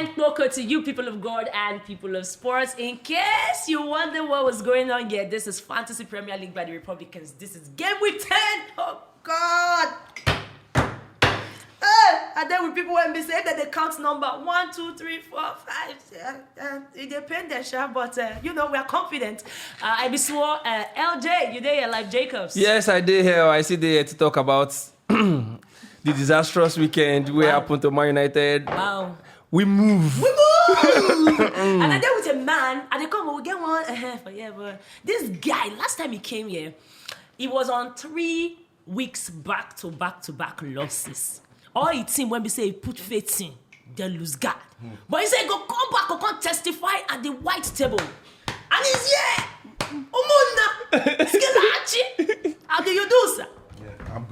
Nkoko to you, people of God and people of sports. In case you wonder what was going on here, this is Fantasy Premier League by the Republicans. This is game week 10. Oh, God. And then when people when be saying that they count number 1, 2, 3, 4, 5, it depends, but we are confident. I be swore, LJ, you there, like Jacobs? Yes, I did here. I see there to talk about the disastrous weekend where happened to Man United. Wow. We move. And I there with a man, and they come, we get one. But this guy, last time he came here, he was on 3 weeks back-to-back losses. All he team when we say he put faith in, they lose God. But he said go come back, go come testify at the white table. And he's here. Ogbonge, Skilashi. How do you do, sir? Yeah, I'm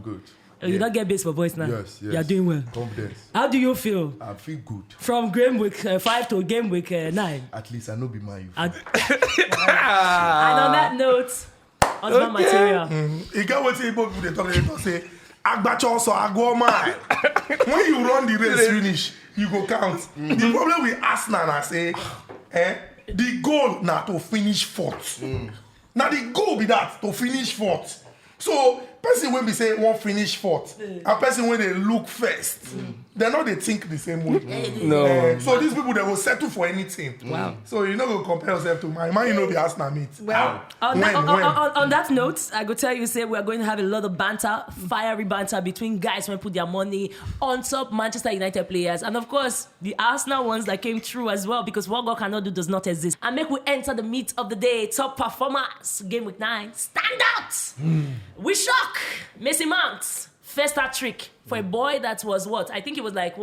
good. Oh, you don't get bass for voice now? Yes. You're doing well. Confidence. How do you feel? I feel good. From game week 5 to game week 9? At least I know be my And on that note, husband material. You get what people they talk say, Agbacho so Agoma. When you run the race finish, you go count. The problem with Arsenal, I say, the goal now to finish fourth. Now the goal be that to finish fourth. So person when we say won't finish fourth, and person when they look first, they know they think the same way. No. So these people they will settle for anything. Wow. So you know go compare yourself to mine. You know the Arsenal meet. Well, on that note, I go tell you, say we are going to have a lot of banter, fiery banter between guys when put their money on top Manchester United players, and of course the Arsenal ones that came through as well, because what God cannot do does not exist. And make we enter the meat of the day. Top performers, game week 9, stand out. We shock Messi Mount. First hat trick for a boy that was what? I think it was like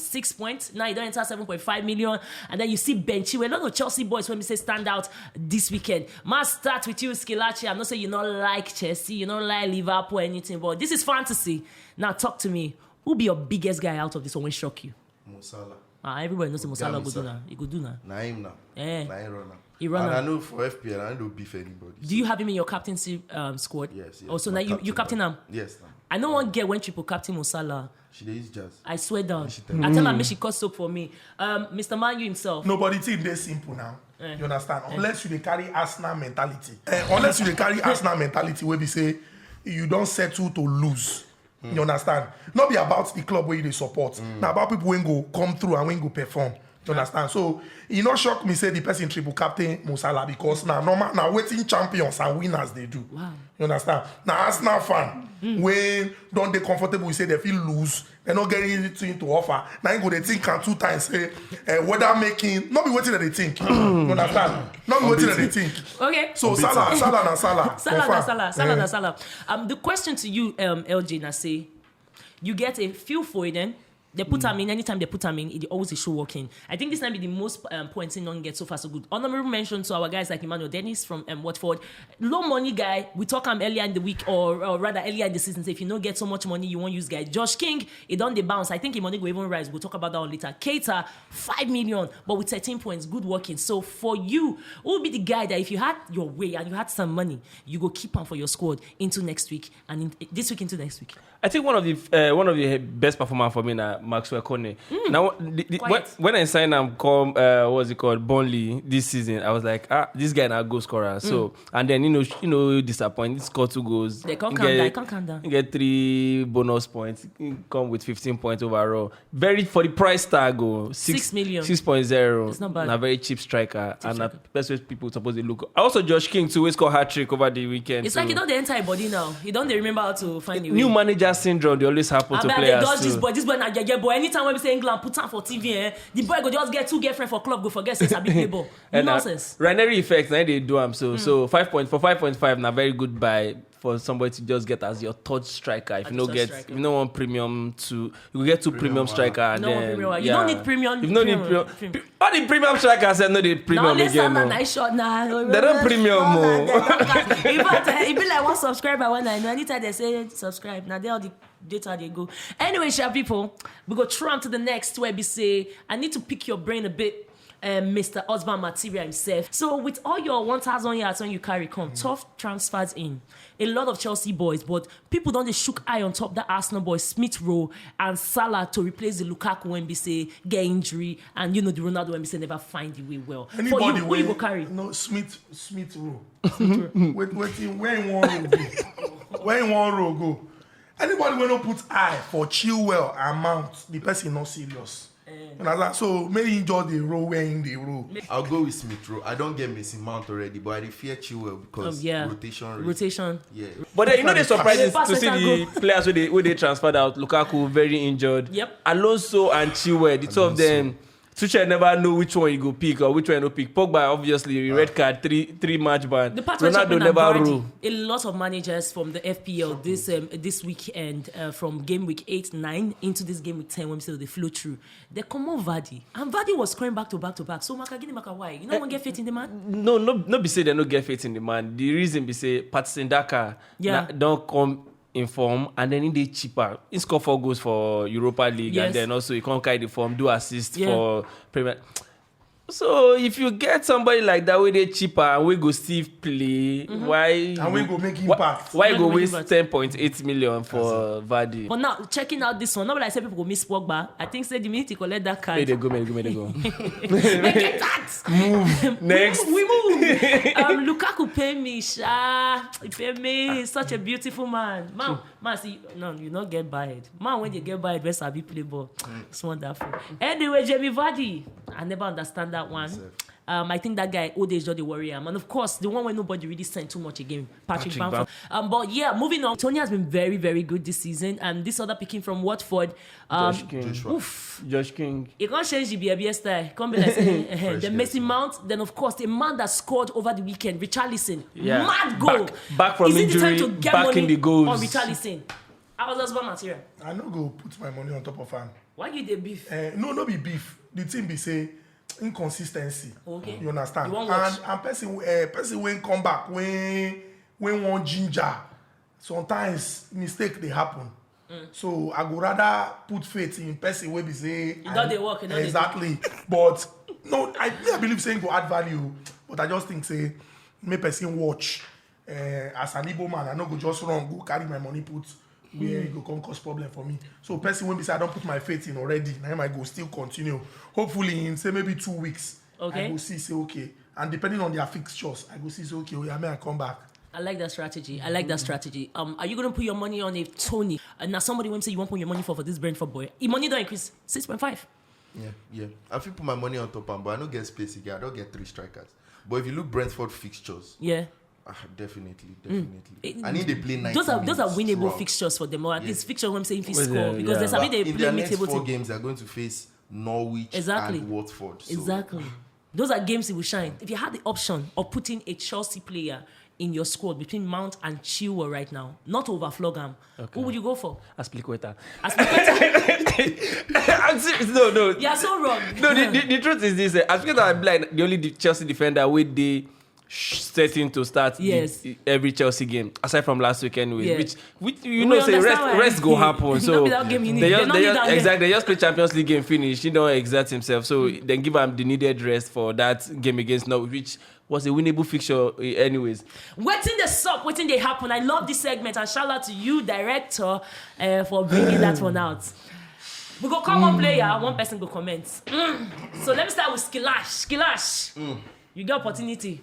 6 points. Now you don't enter 7.5 million. And then you see Benchy. A lot of Chelsea boys when we say stand out this weekend. Must start with you, Skilashi. I'm not saying you don't like Chelsea, you don't like Liverpool or anything, but this is fantasy. Now talk to me. Who be your biggest guy out of this one? Will shock you? Mo Salah. Everybody knows Mo Salah go do now. He go do now. Na him now. Eh. Na him run now. He run And now. I know for FPL, I don't beef anybody. Do you have him in your captaincy squad? Yes. Also, now you captain him? Yes. I know one girl when triple captain Mo Salah. She dey use jazz. I swear down. tell I tell her, make she cut soap for me. Mr. Manu himself. Nobody think they simple now. You understand? Unless you dey carry Arsenal mentality. Unless you dey carry Arsenal mentality where we say you don't settle to lose. You understand? Not be about the club where you dey support. Now about people when go come through and when go perform. You understand? So it not shock me say the person triple captain Mo Salah because now normal now waiting champions and winners they do. Wow. You understand? Now Arsenal fan when don't they comfortable we say they feel lose, they're not getting anything to offer. Now you go they think can 2 times say whether making not be waiting that they think. You understand? Not be waiting that they think. Okay. So Salah. Salah. The question to you, LJ, na say you get a few for it then. They put them in, anytime they put them in, it always a show working. I think this might be the most points in non get so far so good. Honorable mention to our guys like Emmanuel Dennis from Watford. Low money guy, we talk him earlier in the week or rather earlier in the season. So if you don't get so much money, you won't use guy. Josh King, he done the bounce. I think his money will even rise. We'll talk about that on later. Keita, 5 million, but with 13 points, good working. So for you, who will be the guy that if you had your way and you had some money, you go keep on for your squad into next week and this week into next week? I think one of the best performers for me now, Maxwell Cornet. Now, when I signed him, Burnley this season, I was like, this guy now goal scorer. So and then you know disappoint. He scored 2 goals. They can't calm down. He get 3 bonus points. He come with 15 points overall. Very for the price tag, 6 million. 6.0. It's not bad. A very cheap striker, that's what people supposed to look. Also, Josh King too. He scored hat-trick over the weekend. It's like he don't enter a body now. He don't remember how to find a way. New manager syndrome. They always happen to players too. This boy na boy. Anytime when we say England put on for TV, the boy go just get 2 girlfriends for club. Go forget say it's a big play ball. Nonsense. Ranieri effect. Now they do them. So 5.5 now very good buy for somebody to just get as your third striker. If you don't want premium you will get 2 premium striker. And then, you don't need premium. You don't need premium. All the premium strikers are not the premium again. No. Nice shot now. They don't premium more. In fact, it be like 1 subscriber when I know. Anytime they say subscribe, now they all the data they go. Anyway, sharp people, we go through on to the next where we say I need to pick your brain a bit. Mr. Husband Material himself. So with all your 1,000 yards when you carry tough transfers in, a lot of Chelsea boys, but people don't they shook eye on top that Arsenal boys, Smith Rowe and Salah to replace the Lukaku when we say get injury, and the Ronaldo when we say never find the way well. Anybody for you go carry? No, Smith Rowe. Where in one row go? Where in one row go? Anybody when don't put eye for Chilwell and Mount, the person not serious. So maybe enjoy the row where in the row. I'll go with Smith Rowe. I don't get Mason Mount already, but I fear Chilwell because rotation. Yeah. But then, they surprising to see the players where they transferred out. Lukaku very injured. Yep. Alonso and Chilwell, the two of them. Tuchel never know which one you go pick or which one you no pick. Pogba obviously red card, three match ban. The part Ronaldo never rule. A lot of managers from the FPL this weekend from game week 8, 9 into this game week 10 when we say they flow through. They come on Vardy, and Vardy was scoring back to back. So why? You know, one get faith in the man. No, be say they no get faith in the man. The reason be say Patson Daka don't come in form, and then they cheaper. He score 4 goals for Europa League, and then also he can't carry the form, do assist for Premier. So if you get somebody like that, where they cheaper and we go still play, why? And we go make impact. Why go waste 10.8 million for Vardy? But now checking out this one, not like I say people go miss Pogba. I think say the minute you collect that card, may they go. Make it that. Move next. We move. Lukaku pay me, he pay me. Such a beautiful man. Man, see, no, you not get buyed. Man, when you get buyed, where sabi play ball. It's wonderful. Anyway, Jamie Vardy, I never understand that one. I think that guy, old age, the warrior. And of course, the one where nobody really sent too much again, Patrick Bamford. But yeah, moving on. Tony has been very, very good this season. And this other picking from Watford. Josh King. He can't change the BBS style. Come be like, the Mason Mount. Then of course, the man that scored over the weekend, Richarlison. Yeah. Mad goal. Back from injury, Is it the time to get back money in the goals. on Richarlison? I was husband Material. I no go put my money on top of him. Why you the beef? No be beef. The thing be say inconsistency. Okay. You understand? You won't watch. And person when come back when one ginger. Sometimes mistake they happen. So I go rather put faith in person where be say it don't they work. Exactly. But no, I believe saying go add value. But I just think say make person watch. As an Igbo man, I no go just run go carry my money put where it go come cause problem for me. So person when be say I don't put my faith in already, now I go still continue. Hopefully in say maybe 2 weeks, I go see say okay. And depending on their fixtures, I go see say okay, I may come back. I like that strategy. Are you going to put your money on a Tony? Now somebody won't say you want to put your money for this Brentford boy. Your money don't increase 6.5. Yeah. I feel put my money on top of, but I don't get space again. I don't get 3 strikers. But if you look Brentford fixtures, definitely. I need to play 90 Those are winnable throughout. fixtures for them, or at least fixtures when I'm saying if he score, because there's something they in play their next mid-table 4 team. games, they're going to face Norwich and Watford. So. Exactly. Those are games he will shine. If you had the option of putting a Chelsea player in your squad between Mount and Chilwell right now, not overflog him, who would you go for? Aspilicueta. No. You're so wrong. No, the truth is this. Aspilicueta is like the only Chelsea defender with the setting to start every Chelsea game, aside from last week anyway. Which say rest go happen. So they just play Champions League game finish. He don't exert himself. So then give him the needed rest for that game against Norwich, which was a winnable fixture anyways. Waiting they happen. I love this segment, and shout out to you, director, for bringing that one out. We go call one player, one person go comment. So let me start with Skilash. You get opportunity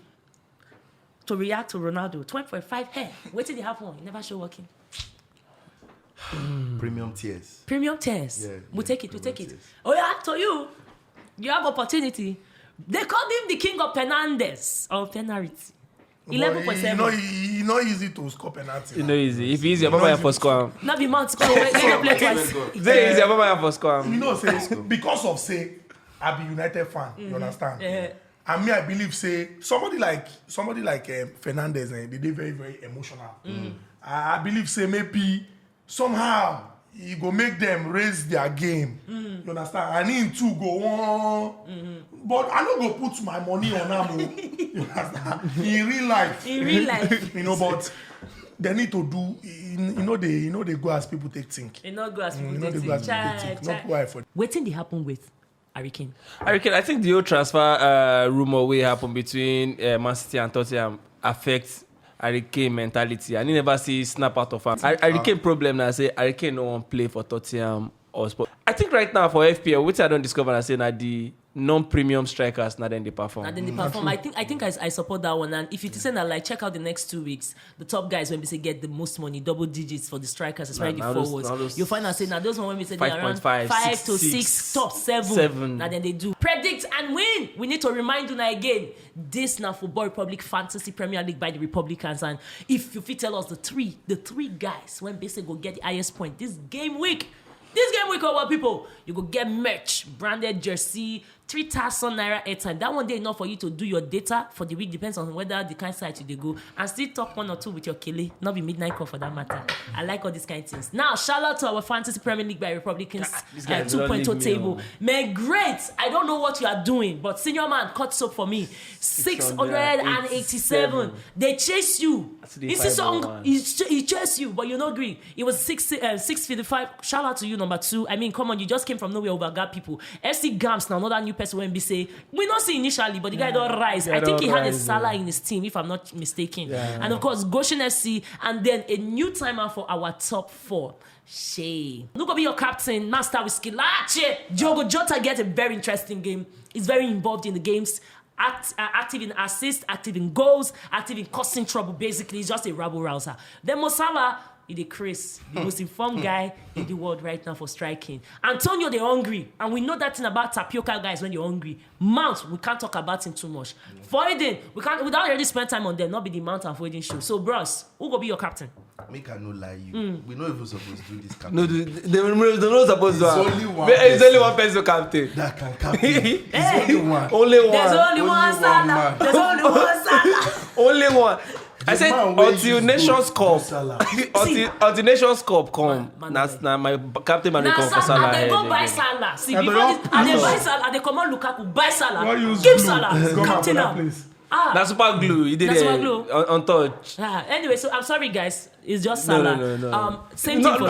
to react to Ronaldo. 20.5 hair. Waiting they happen. You never show working. Premium tiers. Yeah, we'll take it. Oh yeah, to you have opportunity. They called him the king of penalties or penalty. 11.7. It's not easy to score penalty. It's not easy. If it's easy, Baba for score. Not be Mount score. When you play twice. It's easy, Baba for score. You know, say because of say I be United fan. You understand? And me, I believe say somebody like Fernandez, they did very, very emotional. I believe say maybe somehow he go make them raise their game. You understand? And him too go on. But I don't go put my money on him. You understand? In real life. But they need to do. They go as people take think. They not go as people take think. Not go as people take think. Not go for. Waiting they happen with Harry Kane. I think the whole transfer rumor will happen between Man City and Tottenham affects Harry Kane mentality. I never see snap out of him. Harry Kane problem now, I say Harry Kane no one play for Tottenham or Sport. I think right now for FPL, which I don't discover, I say that the non-premium strikers, not then they perform. I think I support that one. And if you say that, like, check out the next 2 weeks, the top guys when we say get the most money, double digits for the strikers, especially the forwards. You'll find out saying that those one when we say they are around 5 to 6, top 7. Now then they do predict and win. We need to remind you now again. This now Football Republic Fantasy Premier League by the Republicans. And if you fit tell us the three guys when basically go get the highest point this game week, our people, you go get merch, branded jersey, 3,000 naira airtime. That one day enough for you to do your data for the week. Depends on whether the kind of site you go and still talk 1 or 2 with your kele. Not be midnight call for that matter. I like all these kind of things. Now, shout out to our Fantasy Premier League by Republicans 2.0 table. Man, great. I don't know what you are doing, but senior man cut soap for me. 687. They chase you. It's song. He chase you, but you not agree. It was 655. Shout out to you, number 2. I mean, come on, you just came from nowhere over God people. FC Gams now, another new person when we say we not see initially, but the guy don't rise. I think he had a Salah in his team, if I'm not mistaken. Yeah. And of course, Goshen FC, and then a new timer for our top 4. Shay. Look at be your captain. Now start with Skilashi. Diogo Jota gets a very interesting game. He's very involved in the games. Active in assists, active in goals, active in causing trouble. Basically, he's just a rabble rouser. Then Mo Salah, he's Chris, the most informed guy in the world right now for striking. Antonio, they're hungry. And we know that thing about tapioca guys when you're hungry. Mount, we can't talk about him too much. Foden, we can't, without already spend time on them, not be the Mount and Foden show. So, bros, who go be your captain? Make I no lie you. We not even supposed to do this captain. No, they're not supposed to. It's only one person captain. That can captain. It's only one. Only one. There's only one Salah. There's only one Salah. Only one. I said until Nations Cup. Until Nations Cup come. That's my captain man come for Salah. They go buy Salah. See, before this, and they buy Salah, they come on Lukaku, buy Salah. Give Salah. Captain him. That's super glue. He did it on touch. Anyway, so I'm sorry, guys. It's just Salah. No. Same thing for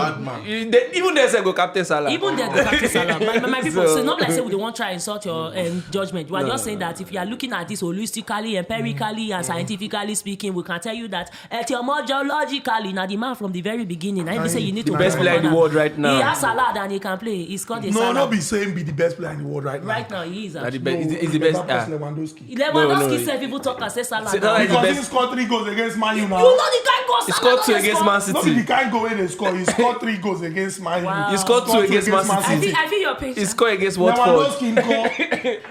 even they say go captain Salah. Even they go captain Salah. My people, so not like say we don't want to try and insult your judgment. We are just saying that if you are looking at this holistically, empirically, and scientifically speaking, we can tell you that etymologically, now the man from the very beginning, I say you need to the best player in the world right now. He has Salah and he can play. He's called a Salah. No, not be saying be the best player in the world right now. Right now, he is. He's the best. Lewandowski said people talk and say Salah. Because he scored 3 goals against Man U now. You know the guy goes. He scored 2 against Man City. The guy go in and score. He scored 3 goals against Man U. Wow. He scored 2 against Man City. I feel your patience. He scored against Watford.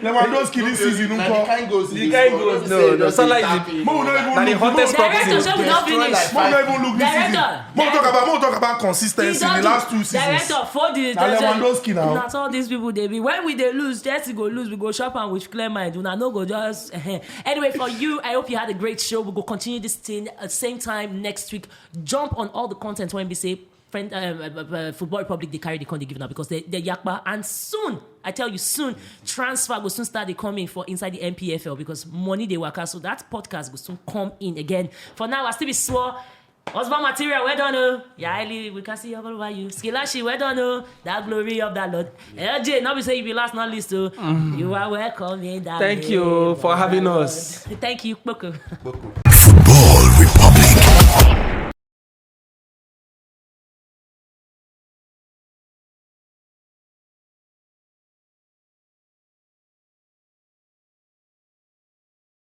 Lewandowski this season. The kind goes. No. Salah is the hottest property. Director, we not finish. Mo not even look this season. Mo talk about consistency in the last 2 seasons. Director, for the Lewandowski now. That's all these people they be. When they lose, Chelsea go lose. We go shop and with clear mind. We no go just. Anyway, for you, I hope you had a great show. We'll go continue this thing at the same time next week. Jump on all the content when we say Football Republic, they carry the con they give now because they're yakba. And soon, I tell you soon, transfer will soon start coming for inside the MPFL because money they work out. So that podcast will soon come in again. For now, I still be swore. Husband Material, well done. Yeah, we can see all over you. Skilashi, well done. That glory of that Lord. LJ, now we say if you last not list, you are welcome in that. Thank you for having us. Thank you, Boko.